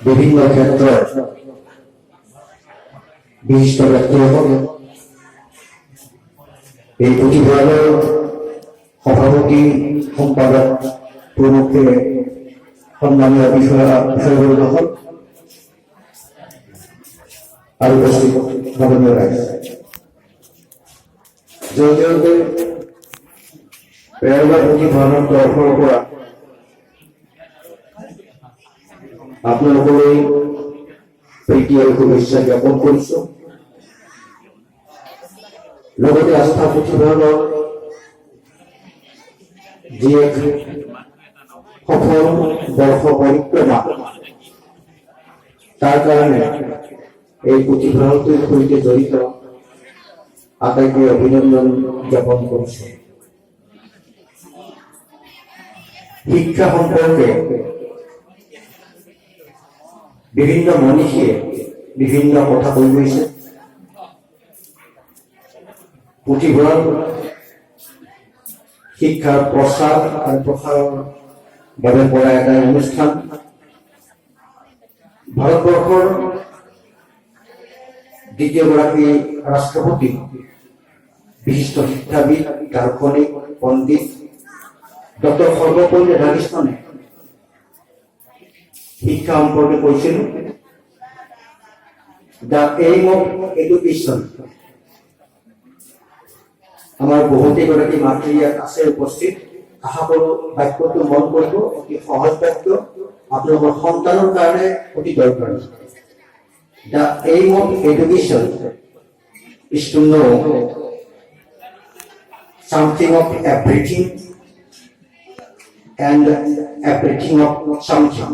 বিভিন্ন ক্ষেত্ৰৰ বিশিষ্ট ব্যক্তিসকল এই পুথিভঁৰালৰ সভাপতি সম্পাদক প্ৰমুখে সন্মানীয় বিষয়বৰ্গসকল আৰু উপস্থিত নগণ্য ৰাইজ জৰিয়তে পেৰুৱা পুথিভঁৰালৰ তৰফৰ পৰা আপোনালোকলৈ প্ৰীতি আৰু শুভেচ্ছা জ্ঞাপন কৰিছো। লগতে আস্থা পুথিভঁৰালৰ যি এক সফল বৰ্ষ পৰিক্ৰমা তাৰ কাৰণে এই পুথিভঁৰালটোৰ সৈতে জড়িত আটাইকে অভিনন্দন জ্ঞাপন কৰিছো। শিক্ষা সম্পৰ্কে বিভিন্ন মনীষীয়ে বিভিন্ন কথা কৈ গৈছে। পুথিভঁৰাল শিক্ষাৰ প্ৰচাৰ আৰু প্ৰসাৰৰ বাবে কৰা এটা অনুষ্ঠান। ভাৰতবৰ্ষৰ দ্বিতীয়গৰাকী ৰাষ্ট্ৰপতি বিশিষ্ট শিক্ষাবিদ দাৰ্শনিক পণ্ডিত ডক্টৰ সৰ্বপল্লী ৰাধাকৃষ্ণনে শিক্ষা সম্পৰ্কে কৈছিল, দ্য এইম অফ এডুকেশ্যন। আমাৰ বহুতেইগৰাকী মাতৃ ইয়াত আছে উপস্থিত। আশা কৰোঁ বাক্যটো মন কৰিব, অতি সহজ বাক্য, আপোনালোকৰ সন্তানৰ কাৰণে অতি দৰকাৰী। The aim of education is to know something of everything and everything of something.